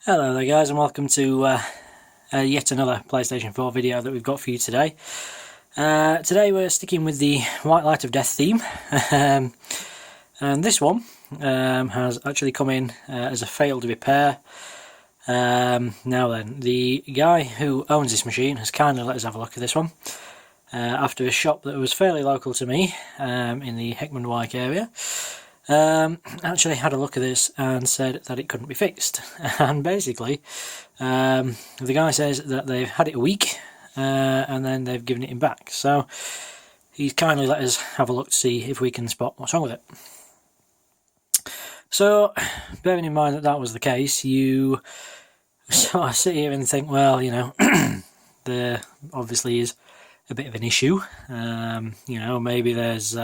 Hello there guys, and welcome to yet another PlayStation 4 video that we've got for you today. Today we're sticking with the White Light of Death theme, and this one has actually come in as a failed repair. Now then, the guy who owns this machine has kindly let us have a look at this one after a shop that was fairly local to me in the Heckman Wyke area. Actually had a look at this and said that it couldn't be fixed, and basically the guy says that they've had it a week and then they've given it him back, so he's kindly let us have a look to see if we can spot what's wrong with it. So bearing in mind that that was the case, you sort of sit here and think, well, you know, there obviously is a bit of an issue. You know, maybe there's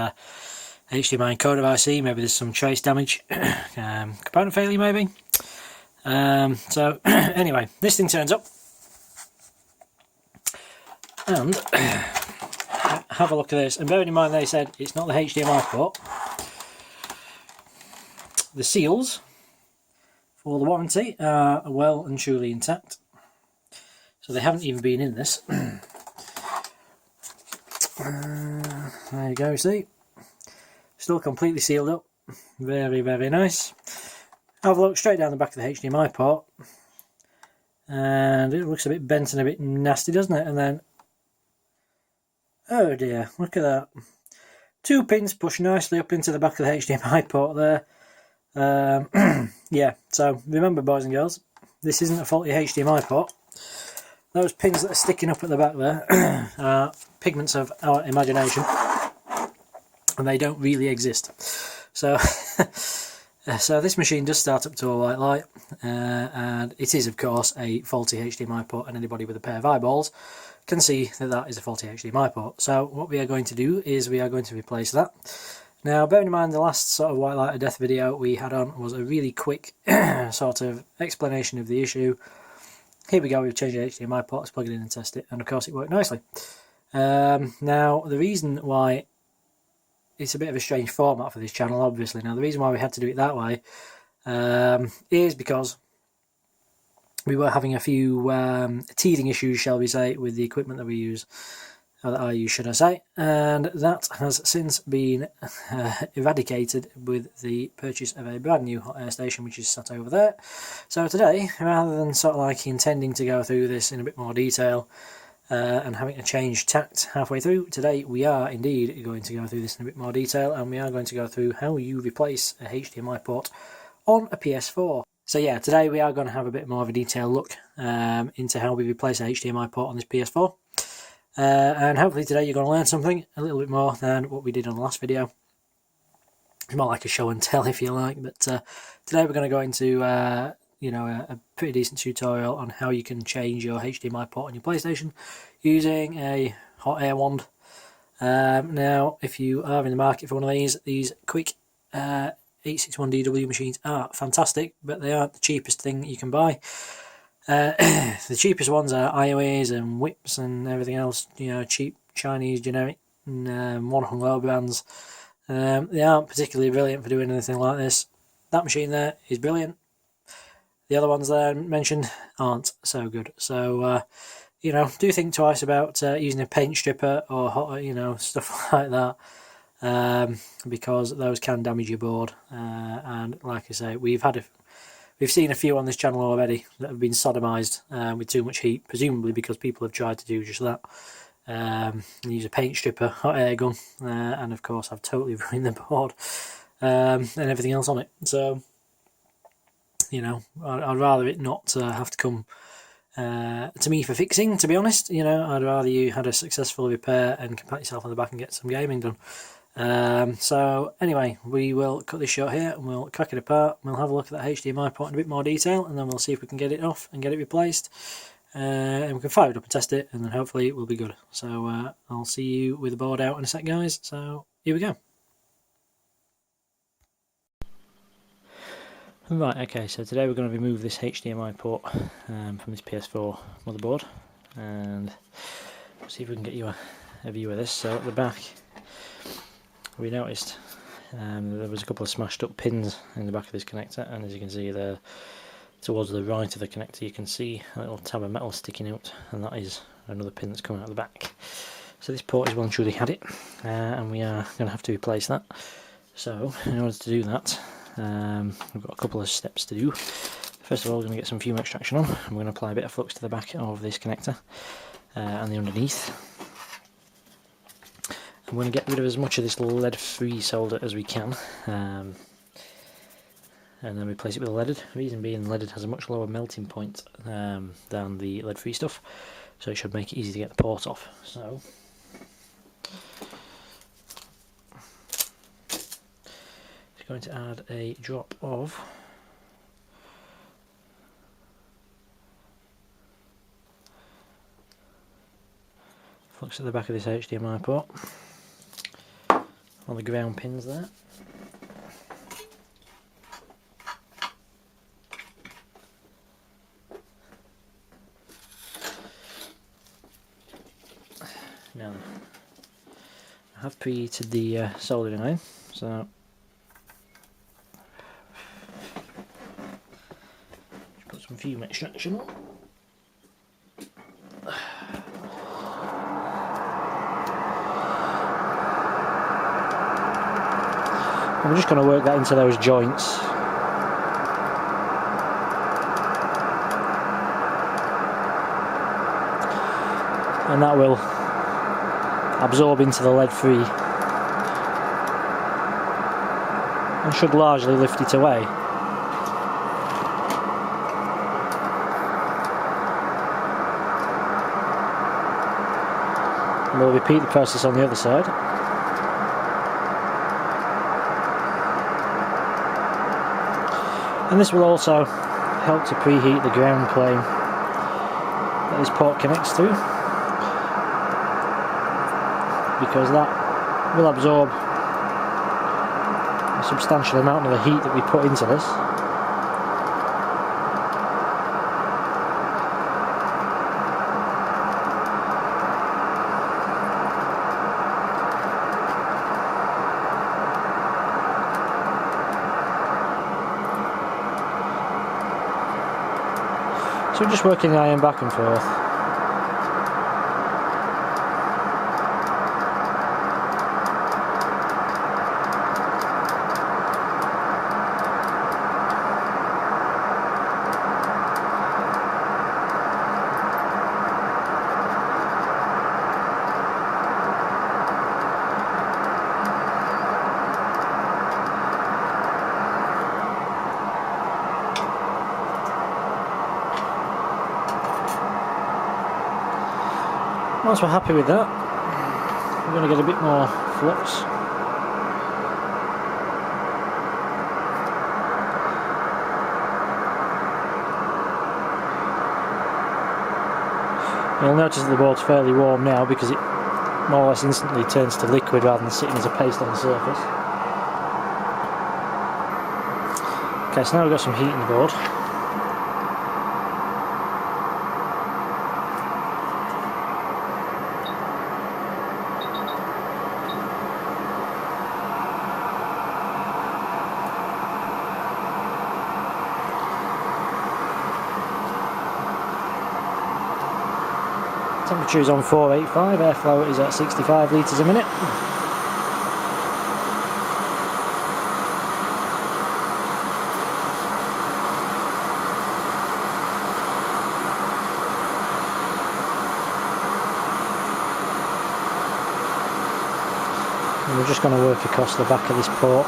HDMI encoder IC, maybe there's some trace damage, component failure maybe. So anyway, this thing turns up, and have a look at this, and bearing in mind they said it's not the HDMI port. The seals for the warranty are well and truly intact, so they haven't even been in this. There you go, see? Still completely sealed up, very nice. Have a look straight down the back of the HDMI port, and it looks a bit bent and a bit nasty, doesn't it? And then, oh dear, look at that. Two pins push nicely up into the back of the HDMI port there. Yeah, so remember boys and girls, this isn't a faulty HDMI port. Those pins that are sticking up at the back there are pigments of our imagination, and they don't really exist. So so this machine does start up to a white light, and it is of course a faulty HDMI port, and anybody with a pair of eyeballs can see that that is a faulty HDMI port. So what we are going to do is we are going to replace that. Now bearing in mind the last sort of White Light of Death video we had on was a really quick sort of explanation of the issue. Here we go, we've changed the HDMI port, let's plug it in and test it, and of course it worked nicely. Now the reason why it's a bit of a strange format for this channel, obviously. Now the reason why we had to do it that way is because we were having a few teething issues, shall we say, with the equipment that we use, or that I use, should I say, and that has since been eradicated with the purchase of a brand new hot air station, which is sat over there. So today, rather than sort of like intending to go through this in a bit more detail and having to change tact halfway through, today we are indeed going to go through this in a bit more detail, and we are going to go through how you replace a HDMI port on a PS4. So yeah, today we are going to have a bit more of a detailed look into how we replace a HDMI port on this PS4. And hopefully today you're going to learn something a little bit more than what we did on the last video. It's more like a show and tell, if you like, but today we're going to go into you know, a pretty decent tutorial on how you can change your HDMI port on your PlayStation using a hot air wand. Now, if you are in the market for one of these quick 861DW machines are fantastic, but they aren't the cheapest thing you can buy. The cheapest ones are IOAs and Whips and everything else, you know, cheap Chinese generic one hung low brands. They aren't particularly brilliant for doing anything like this. That machine there is brilliant. The other ones there mentioned aren't so good. So, you know, do think twice about using a paint stripper or hot, you know, stuff like that, because those can damage your board. And like I say, we've seen a few on this channel already that have been sodomized with too much heat, presumably because people have tried to do just that. Use a paint stripper, hot air gun, and of course I've totally ruined the board and everything else on it. So, you know, I'd rather it not have to come to me for fixing, to be honest. You know, I'd rather you had a successful repair and can pat yourself on the back and get some gaming done. So anyway, we will cut this short here and we'll crack it apart. We'll have a look at that HDMI port in a bit more detail, and then we'll see if we can get it off and get it replaced. And we can fire it up and test it, and then hopefully it will be good. So I'll see you with the board out in a sec, guys. So here we go. Right, okay, so today we're going to remove this HDMI port from this PS4 motherboard, and see if we can get you a view of this. So at the back, we noticed there was a couple of smashed up pins in the back of this connector, and as you can see there, towards the right of the connector you can see a little tab of metal sticking out, and that is another pin that's coming out the back. So this port is well and truly had it, and we are going to have to replace that. So in order to do that, we've got a couple of steps to do. First of all, we're going to get some fume extraction on, and we're going to apply a bit of flux to the back of this connector and the underneath. I'm going to get rid of as much of this lead-free solder as we can, and then replace it with a leaded. The reason being, leaded has a much lower melting point than the lead-free stuff, so it should make it easy to get the port off. So it's going to add a drop of flux at the back of this HDMI port on the ground pins there. Now I have preheated the soldering iron, so put some fume extraction on. I'm just going to work that into those joints. And that will absorb into the lead-free and should largely lift it away. And we'll repeat the process on the other side. And this will also help to preheat the ground plane that this port connects to, because that will absorb a substantial amount of the heat that we put into this. So we're just working the iron back and forth. Once we're happy with that, we're going to get a bit more flux. You'll notice that the board's fairly warm now because it more or less instantly turns to liquid rather than sitting as a paste on the surface. Okay, so now we've got some heat in the board. Temperature is on 485, airflow is at 65 litres a minute. And we're just going to work across the back of this port.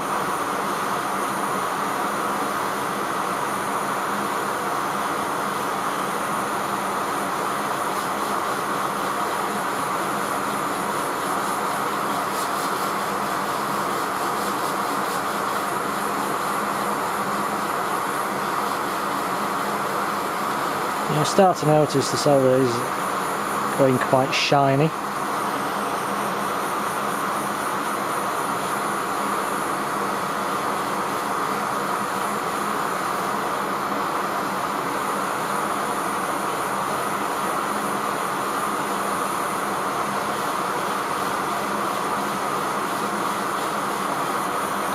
I start to notice the solder is going quite shiny.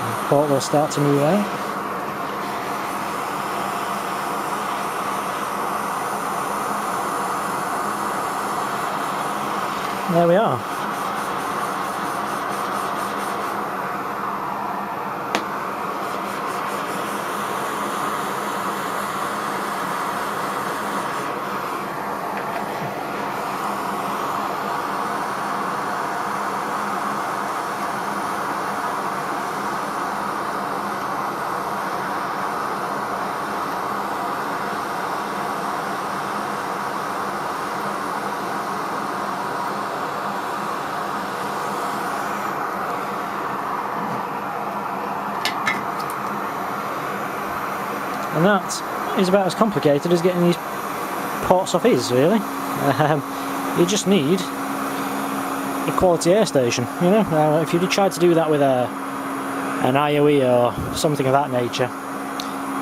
The port will start to move out. there we are. And that is about as complicated as getting these ports off is, really. You just need a quality air station, you know. Now, if you tried to do that with an IOE or something of that nature,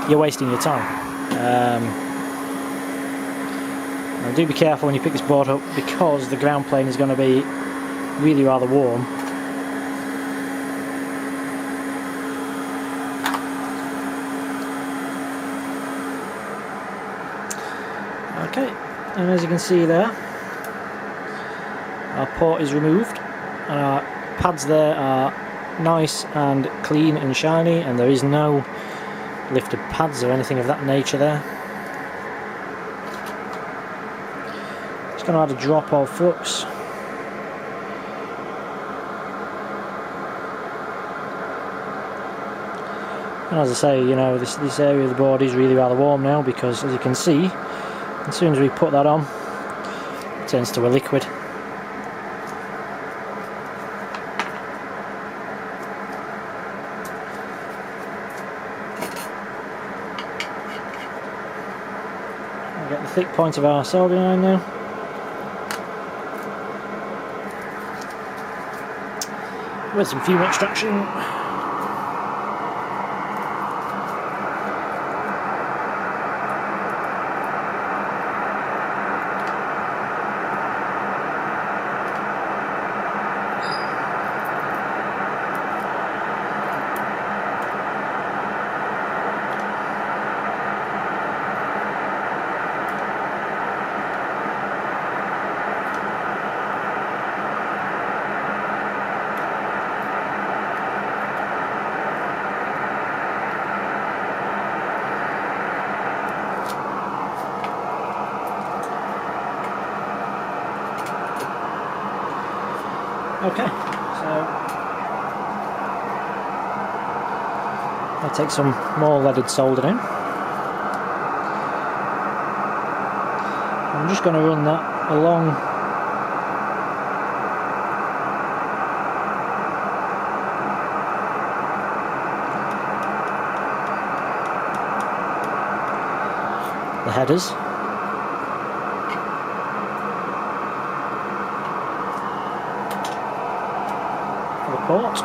you're wasting your time. Now do be careful when you pick this board up, because the ground plane is going to be really rather warm. Okay, and as you can see there, our port is removed, and our pads there are nice and clean and shiny, and there is no lifted pads or anything of that nature there. Just going to add a drop of flux. And as I say, you know, this area of the board is really rather warm now, because as you can see, as soon as we put that on, it turns to a liquid. We'll get the thick point of our soldering iron now. With some fume extraction. Okay, so I'll take some more leaded soldering. I'm just going to run that along the headers. Port.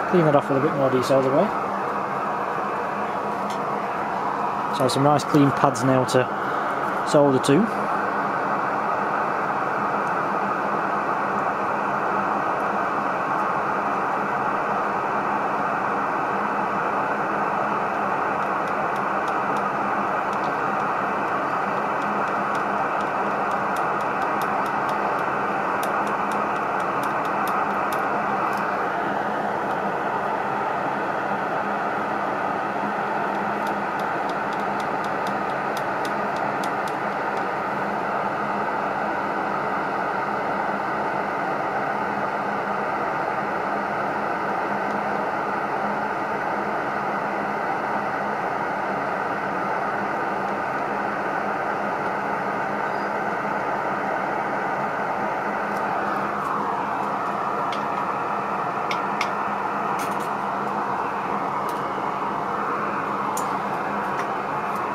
Clean that off with a bit more desolder away. So some nice clean pads now to solder to.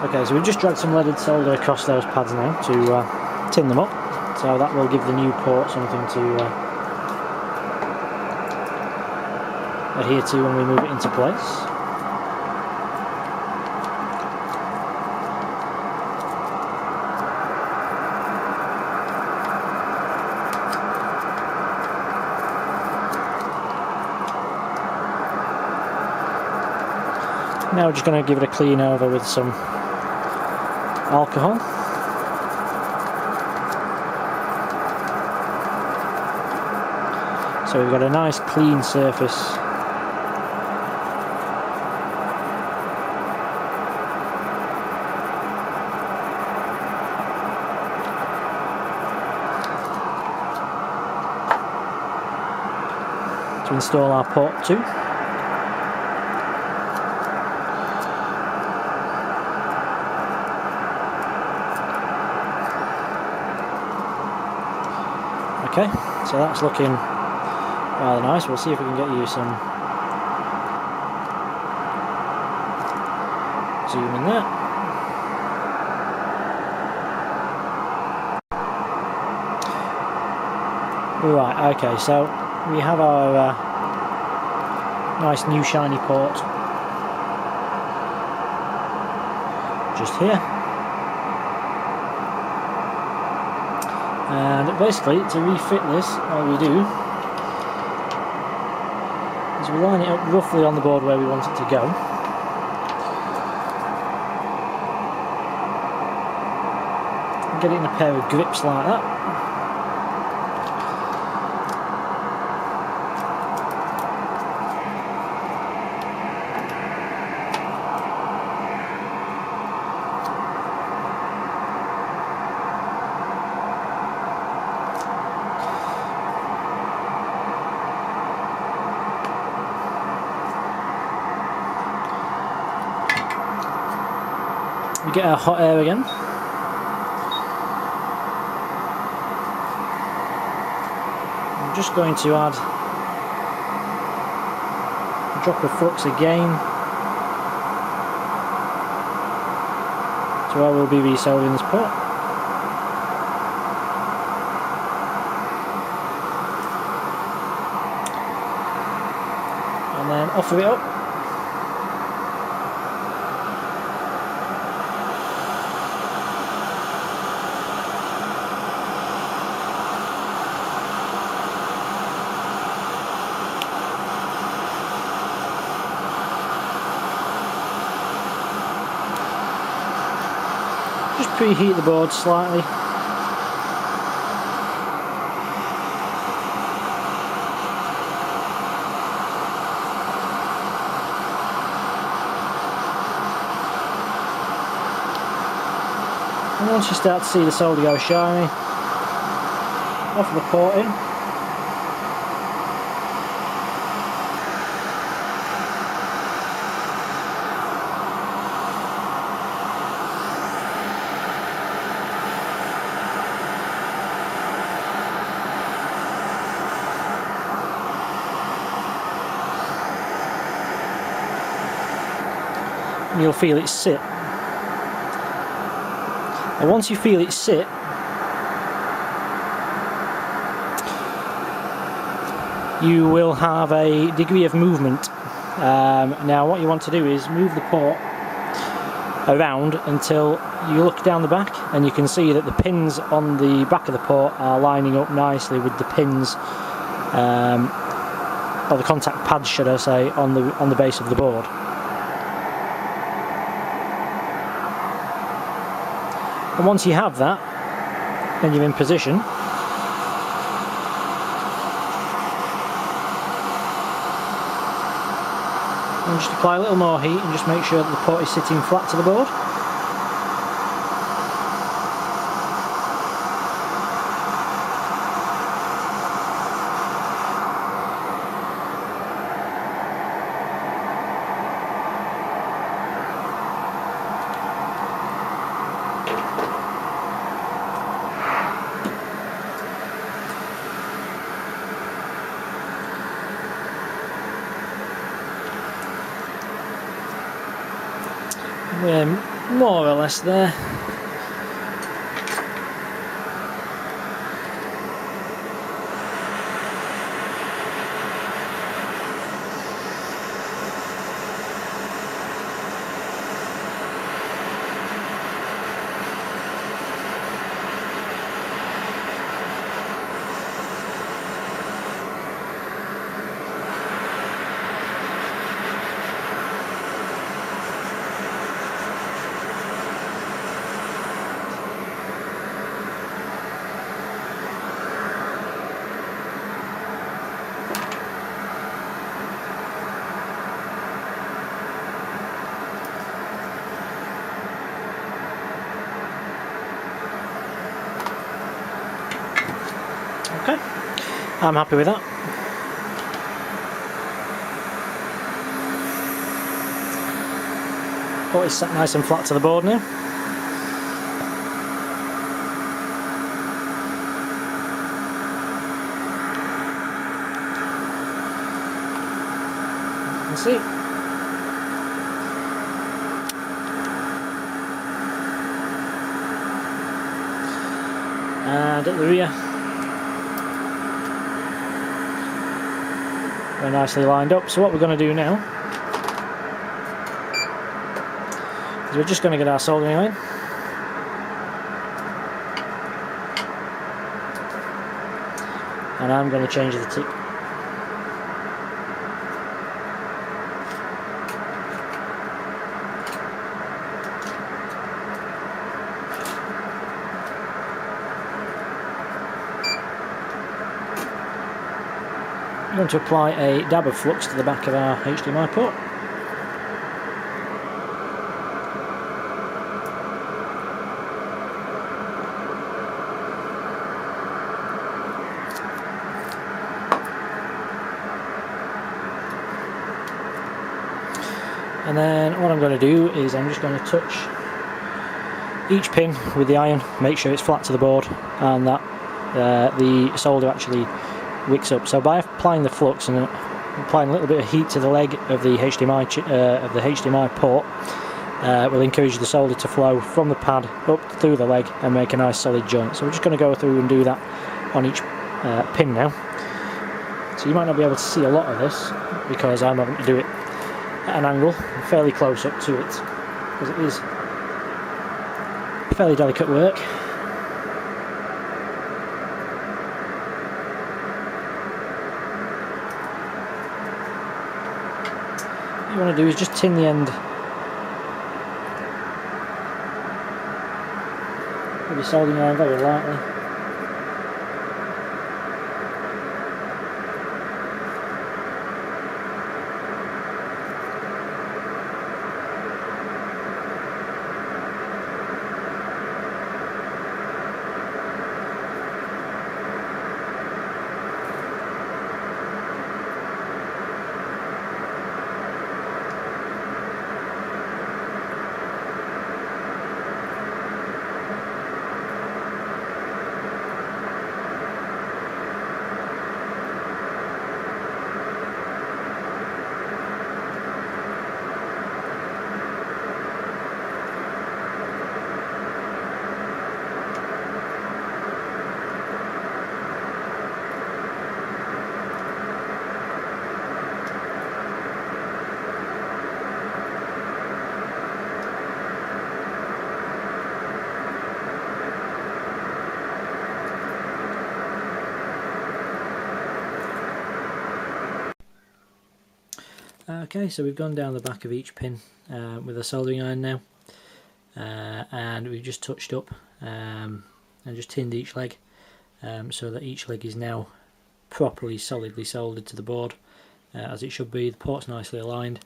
Okay, so we've just dragged some leaded solder across those pads now to tin them up, so that will give the new port something to adhere to when we move it into place. Now we're just going to give it a clean over with some alcohol. So we've got a nice clean surface. To install our port 2. Okay, so that's looking rather nice. We'll see if we can get you some zoom in there. Right, okay, so we have our nice new shiny port just here. And basically, to refit this, all we do is we line it up roughly on the board where we want it to go. And get it in a pair of grips like that. We get our hot air again. I'm just going to add a drop of flux again to where we'll be resoldering this port. And then offer it up. Just preheat the board slightly. And once you start to see the solder go shiny, offer the port in. You'll feel it sit. And once you feel it sit, you will have a degree of movement. Now what you want to do is move the port around until you look down the back and you can see that the pins on the back of the port are lining up nicely with the pins, or the contact pads should I say, on the base of the board. And once you have that, then you're in position. And just apply a little more heat and just make sure that the port is sitting flat to the board. We're more or less there. I'm happy with that. Oh, it's sat nice and flat to the board now. You can see. And at the rear, very nicely lined up. So what we're going to do now is we're just going to get our soldering iron, and I'm going to change the tip. I'm going to apply a dab of flux to the back of our HDMI port. And then what I'm going to do is I'm just going to touch each pin with the iron, make sure it's flat to the board, and that the solder actually wicks up. So by applying the flux and applying a little bit of heat to the leg of the HDMI port, will encourage the solder to flow from the pad up through the leg and make a nice solid joint. So we're just going to go through and do that on each pin now. So you might not be able to see a lot of this because I'm having to do it at an angle, fairly close up to it, because it is fairly delicate work. What you want to do is just tin the end with your soldering iron very lightly. Okay, so we've gone down the back of each pin with a soldering iron now, and we've just touched up and just tinned each leg so that each leg is now properly solidly soldered to the board as it should be. The port's nicely aligned,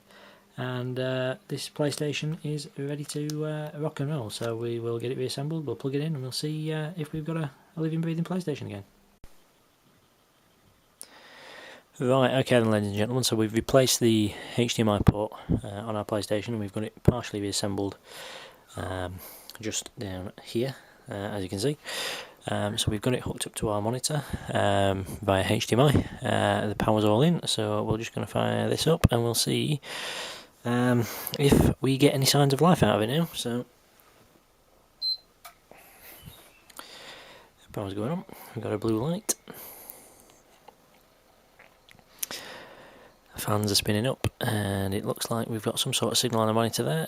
and this PlayStation is ready to rock and roll. So we will get it reassembled, we'll plug it in, and we'll see if we've got a living breathing PlayStation again. Right, okay then ladies and gentlemen, so we've replaced the HDMI port on our PlayStation, and we've got it partially reassembled just down here, as you can see. So we've got it hooked up to our monitor via HDMI, the power's all in, so we're just going to fire this up and we'll see if we get any signs of life out of it now. So, the power's going on, we've got a blue light. Fans are spinning up, and it looks like we've got some sort of signal on the monitor there.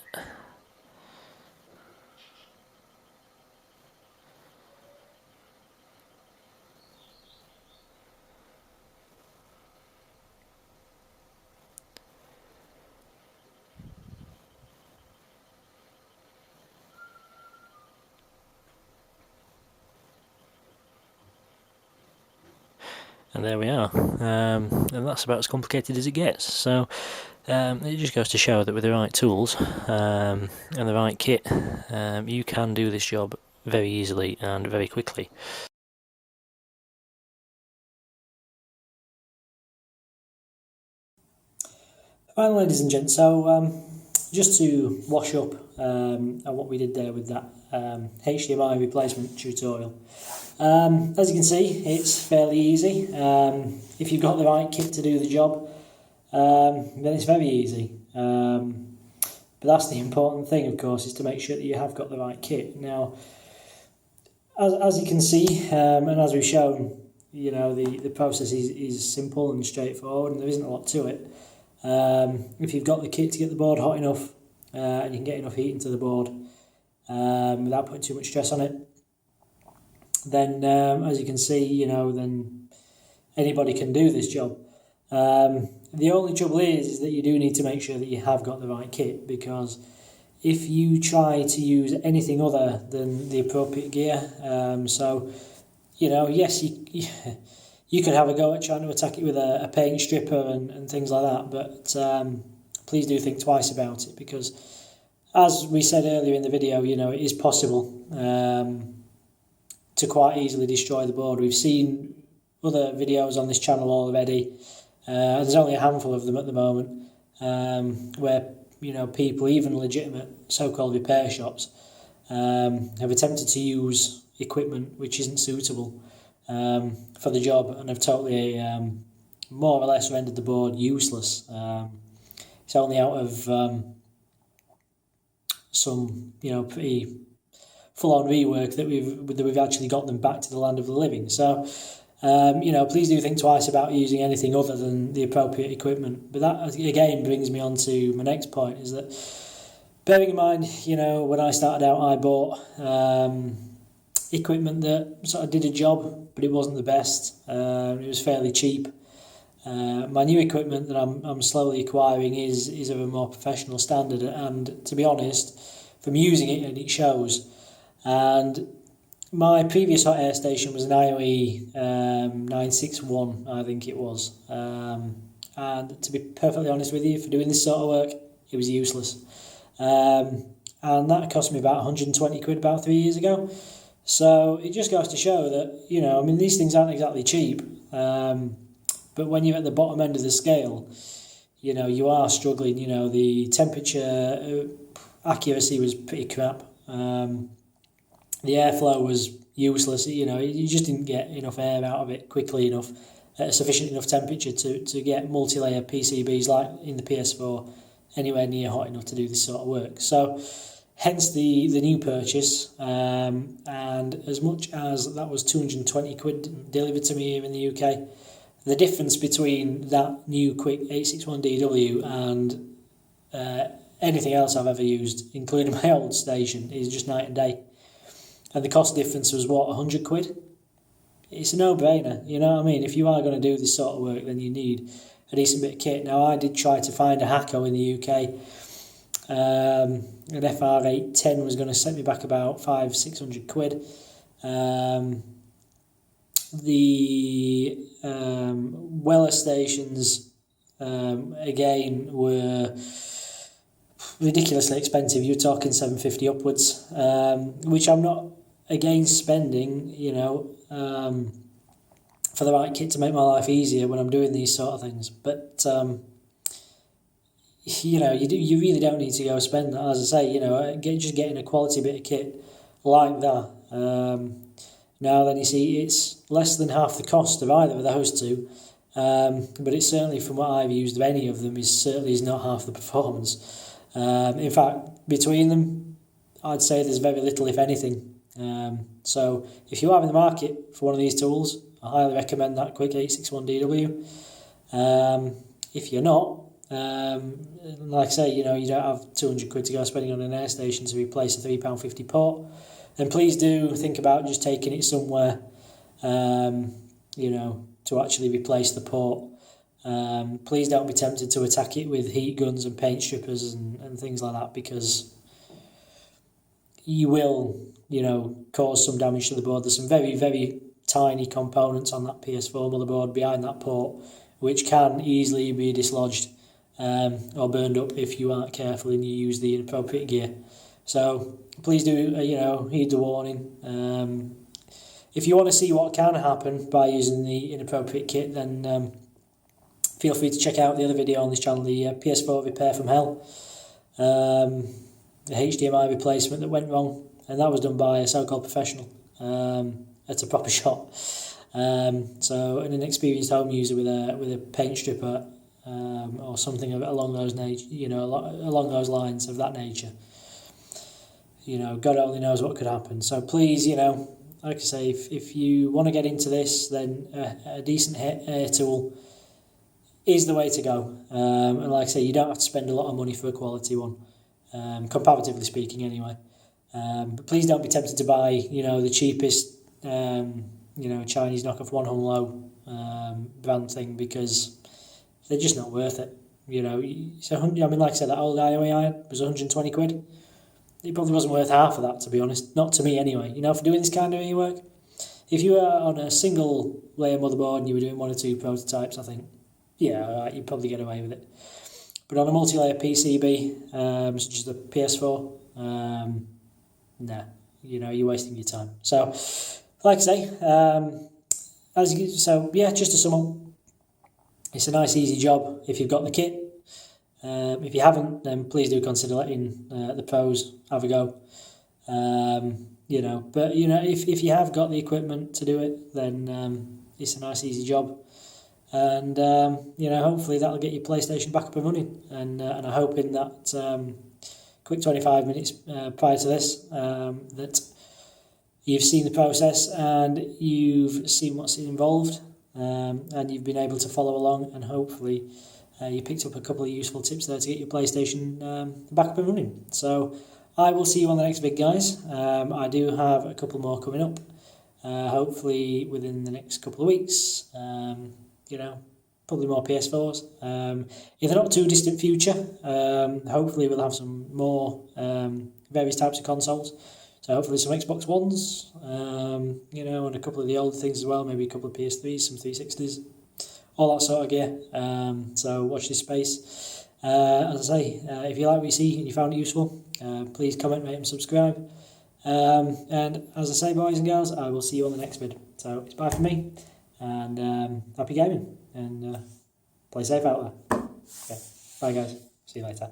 And there we are, and that's about as complicated as it gets. So it just goes to show that with the right tools and the right kit, you can do this job very easily and very quickly. Right, ladies and gents, so just to wash up on what we did there with that HDMI replacement tutorial. As you can see, it's fairly easy. If you've got the right kit to do the job, then it's very easy. But that's the important thing, of course, is to make sure that you have got the right kit. Now, as you can see, and as we've shown, you know, the process is simple and straightforward, and there isn't a lot to it. If you've got the kit to get the board hot enough, and you can get enough heat into the board without putting too much stress on it, then as you can see, you know, then anybody can do this job. The only trouble is that you do need to make sure that you have got the right kit, because if you try to use anything other than the appropriate gear, so, you know, yes, you could have a go at trying to attack it with a paint stripper and things like that, but please do think twice about it, because as we said earlier in the video, you know, it is possible to quite easily destroy the board. We've seen other videos on this channel already. There's only a handful of them at the moment, where, you know, people, even legitimate so-called repair shops, have attempted to use equipment which isn't suitable for the job, and have totally more or less rendered the board useless. It's only out of some, you know, pretty full-on rework that we've actually got them back to the land of the living. So, you know, please do think twice about using anything other than the appropriate equipment. But that, again, brings me on to my next point, is that, bearing in mind, you know, when I started out, I bought equipment that sort of did a job, but it wasn't the best. It was fairly cheap. My new equipment that I'm slowly acquiring is of a more professional standard, and to be honest, from using it, and it shows. And my previous hot air station was an IOE 961, I think it was. And to be perfectly honest with you, for doing this sort of work, it was useless. And that cost me about 120 quid about 3 years ago. So it just goes to show that, you know, I mean, these things aren't exactly cheap. But when you're at the bottom end of the scale, you know, you are struggling. You know, the temperature accuracy was pretty crap. The airflow was useless. You know, you just didn't get enough air out of it quickly enough at a sufficient enough temperature to get multi-layer PCBs like in the PS4 anywhere near hot enough to do this sort of work. So hence the new purchase, and as much as that was 220 quid delivered to me here in the UK, the difference between that new quick 861DW and anything else I've ever used, including my old station, is just night and day. And the cost difference was, what, 100 quid? It's a no-brainer, you know what I mean? If you are going to do this sort of work, then you need a decent bit of kit. Now, I did try to find a Hakko in the UK. An FR810 was going to set me back about 500-600 quid. The Weller stations, again, were ridiculously expensive. You're talking 750 upwards, which I'm not against spending, you know, for the right kit to make my life easier when I'm doing these sort of things. But you know, you really don't need to go spend that. As I say, you know, just getting a quality bit of kit like that. Now then, you see, it's less than half the cost of either of those two, but it's certainly, from what I've used of any of them, is not half the performance. In fact, between them, I'd say there's very little, if anything. So if you are in the market for one of these tools, I highly recommend that quick 861DW. If you're not, like I say, you know, you don't have 200 quid to go spending on an air station to replace a £3.50 port, then please do think about just taking it somewhere, you know, to actually replace the port. Please don't be tempted to attack it with heat guns and paint strippers and things like that, because you will, you know, cause some damage to the board. There's some very, very tiny components on that PS4 motherboard behind that port which can easily be dislodged or burned up if you aren't careful and you use the inappropriate gear. So please do, you know, heed the warning. If you want to see what can happen by using the inappropriate kit, then feel free to check out the other video on this channel, the PS4 repair from hell, the HDMI replacement that went wrong, and that was done by a so-called professional at a proper shop. So an inexperienced home user with a paint stripper or something along those along those lines of that nature. God only knows what could happen. So please, like I say, if you want to get into this, then a decent air tool is the way to go. And like I say, you don't have to spend a lot of money for a quality one, comparatively speaking, anyway. But please don't be tempted to buy, the cheapest, Chinese knockoff One Hung Low brand thing, because they're just not worth it. So like I said, that old IOE iron was 120 quid. It probably wasn't worth half of that, to be honest. Not to me, anyway. For doing this kind of work. If you were on a single layer motherboard and you were doing 1 or 2 prototypes, I think, yeah, all right, you'd probably get away with it. But on a multi-layer PCB, such as the PS4, nah, you're wasting your time. So, like I say, just to sum up, it's a nice, easy job if you've got the kit. If you haven't, then please do consider letting the pros have a go. But if you have got the equipment to do it, then it's a nice, easy job. And hopefully that'll get your PlayStation back up and running. And I'm hoping that quick 25 minutes prior to this, that you've seen the process and you've seen what's involved, and you've been able to follow along, and hopefully you picked up a couple of useful tips there to get your PlayStation back up and running. So I will see you on the next vid, guys. I do have a couple more coming up, hopefully within the next couple of weeks. Probably more PS4s. In the not too distant future, hopefully we'll have some more various types of consoles. So hopefully some Xbox Ones, and a couple of the older things as well, maybe a couple of PS3s, some 360s. All that sort of gear. So watch this space. As I say, if you like what you see and you found it useful, please comment, rate and subscribe. And as I say, boys and girls, I will see you on the next vid. So it's bye from me, and happy gaming, and play safe out there. Okay, bye guys, see you later.